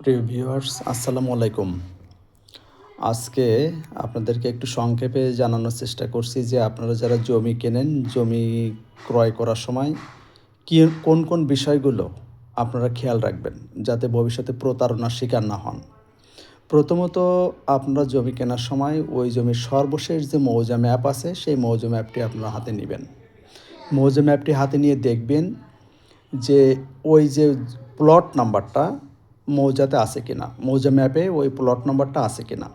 প্রিয় ভিউয়ার্স, আসসালামু আলাইকুম। আজকে আপনাদেরকে একটু সংক্ষেপে জানানোর চেষ্টা করছি যে আপনারা যারা জমি কেনেন, জমি ক্রয় করার সময় কি কোন কোন বিষয়গুলো আপনারা খেয়াল রাখবেন যাতে ভবিষ্যতে প্রতারণার শিকার না হন। প্রথমত, আপনারা জমি কেনার সময় ওই জমির সর্বশেষ যে মৌজা ম্যাপ আছে সেই মৌজা ম্যাপটি আপনারা হাতে নেবেন। মৌজা ম্যাপটি হাতে নিয়ে দেখবেন যে ওই যে প্লট নাম্বারটা মৌজাতে আছে কিনা, মৌজা ম্যাপে ওই প্লট নাম্বারটা আছে কিনা।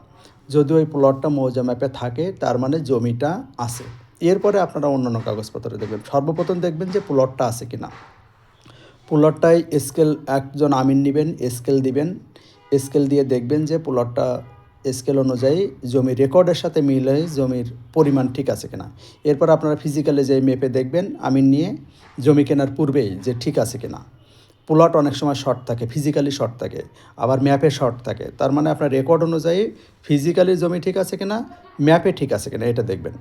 যদি ওই প্লটটা মৌজা ম্যাপে থাকে তার মানে জমিটা আছে। এরপরে আপনারা অন্যান্য কাগজপত্র দেখবেন। সর্বপ্রথম দেখবেন যে প্লটটা আছে কিনা। প্লটটায় স্কেল একজন আমিন নেবেন, স্কেল দিবেন। স্কেল দিয়ে দেখবেন যে প্লটটা স্কেল অনুযায়ী জমির রেকর্ডের সাথে মিলে জমির পরিমাণ ঠিক আছে কিনা। এরপর আপনারা ফিজিক্যালি যে মেপে দেখবেন আমিন নিয়ে জমি কেনার পূর্বেই যে ঠিক আছে কিনা। প্লট অনেক সময় শর্ট থাকে, ফিজিক্যালি শর্ট থাকে, আবার ম্যাপে শর্ট থাকে। তার মানে আপনার রেকর্ড অনুযায়ী ফিজিক্যালি জমি ঠিক আছে কিনা, ম্যাপে ঠিক আছে কিনা এটা দেখবেন।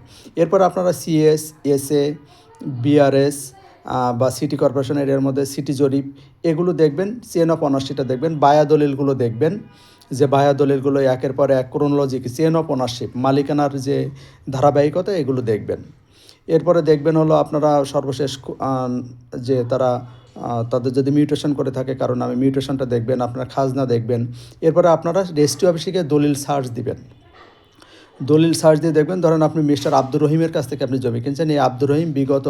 এরপর আপনারা সিএস, এসএ, বিআরএস বা সিটি কর্পোরেশন এরিয়ার মধ্যে সিটি জরিপ এগুলো দেখবেন। চেন অফ অনারশিপটা দেখবেন। বায়া দলিলগুলো দেখবেন যে বায়া দলিলগুলো একের পর এক ক্রোনোলজিক চেন অফ অনারশিপ মালিকানার যে ধারাবাহিকতা এগুলো দেখবেন। এরপরে দেখবেন হলো আপনারা সর্বশেষ যে তারা তাদের যদি মিউটেশন করে থাকে কারণ আমি মিউটেশনটা দেখবেন, আপনারা খাজনা দেখবেন। এরপরে আপনারা রেজিস্ট্রি অফিসে গিয়ে দলিল সার্চ দিবেন। দলিল সার্চ দিয়ে দেখবেন, ধরেন আপনি মিস্টার আব্দুর রহিমের কাছ থেকে আপনি জমি কিনছেন। এই আব্দুর রহিম বিগত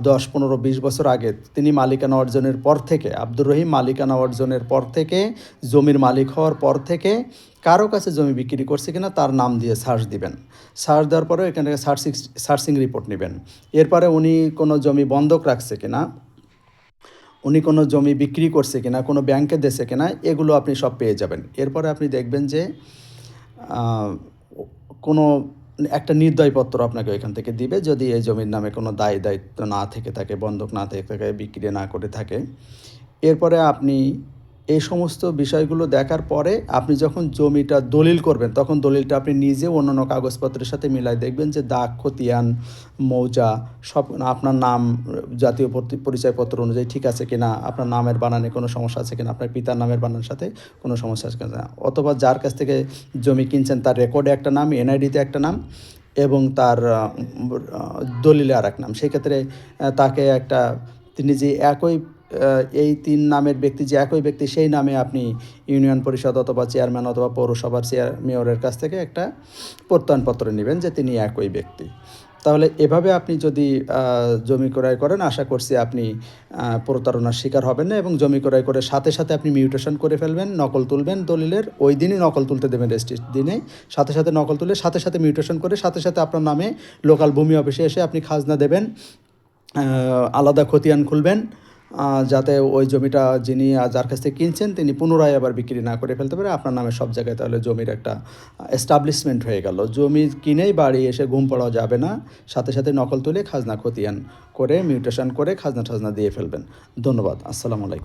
10, 15, 20 বছর আগে তিনি মালিকানা অর্জনের পর থেকে, আব্দুর রহিম মালিকানা অর্জনের পর থেকে, জমির মালিক হওয়ার পর থেকে কারো কাছে জমি বিক্রি করছে কিনা তার নাম দিয়ে সার্চ দিবেন। সার্চ দেওয়ার পরে এখানে সার্চিং রিপোর্ট নেবেন। এরপরে উনি কোনো জমি বন্ধক রাখছে কিনা, উনি কোনো জমি বিক্রি করছে কিনা, কোনো ব্যাংকে দিয়েছে কিনা, এগুলো আপনি সব পেয়ে যাবেন। এরপরে আপনি দেখবেন যে কোনো একটা নির্দয়পত্র আপনাকে ওইখান থেকে দিবে যদি এই জমির নামে কোনো দায়িত্ব না থেকে থাকে, বন্ধক না থেকে থাকে, বিক্রি না করে থাকে। এরপরে আপনি এই সমস্ত বিষয়গুলো দেখার পরে আপনি যখন জমিটা দলিল করবেন তখন দলিলটা আপনি নিজে অন্যান্য কাগজপত্রের সাথে মিলাই দেখবেন যে দাগ, খতিয়ান, মৌজা সব আপনার নাম, জাতীয় পরিচয়পত্র অনুযায়ী ঠিক আছে কিনা, আপনার নামের বানানে কোনো সমস্যা আছে কিনা, আপনার পিতার নামের বানানোর সাথে কোনো সমস্যা আছে কিনা, অথবা যার কাছ থেকে জমি কিনছেন তার রেকর্ডে একটা নাম, এনআইডিতে একটা নাম এবং তার দলিলে আর এক নাম। সেক্ষেত্রে তাকে একটা তিনি যে একই এই ৩ নামের ব্যক্তি যে একই ব্যক্তি সেই নামে আপনি ইউনিয়ন পরিষদ অথবা চেয়ারম্যান অথবা পৌরসভার মেয়রের কাছ থেকে একটা প্রত্যয়নপত্র নেবেন যে তিনি একই ব্যক্তি। তাহলে এভাবে আপনি যদি জমি ক্রয় করেন আশা করছি আপনি প্রতারণার শিকার হবেন না এবং জমি ক্রয় করে সাথে সাথে আপনি মিউটেশন করে ফেলবেন, নকল তুলবেন দলিলের, ওই দিনই নকল তুলতে দেবেন, রেজিস্ট্রির দিনে সাথে সাথে নকল তুলে সাথে সাথে মিউটেশন করে সাথে সাথে আপনার নামে লোকাল ভূমি অফিসে এসে আপনি খাজনা দেবেন, আলাদা খতিয়ান খুলবেন যাতে ওই জমিটা যিনি যার কাছ থেকে কিনছেন তিনি পুনরায় আবার বিক্রি না করে ফেলতে পারে আপনার নামে সব জায়গায়। তাহলে জমির একটা এস্টাবলিশমেন্ট হয়ে গেল। জমি কিনেই বাড়ি এসে ঘুম পড়াও যাবে না, সাথে সাথে নকল তুলে খাজনা খতিয়ান করে মিউটেশন করে খাজনা টাজনা দিয়ে ফেলবেন। ধন্যবাদ। আসসালামু আলাইকুম।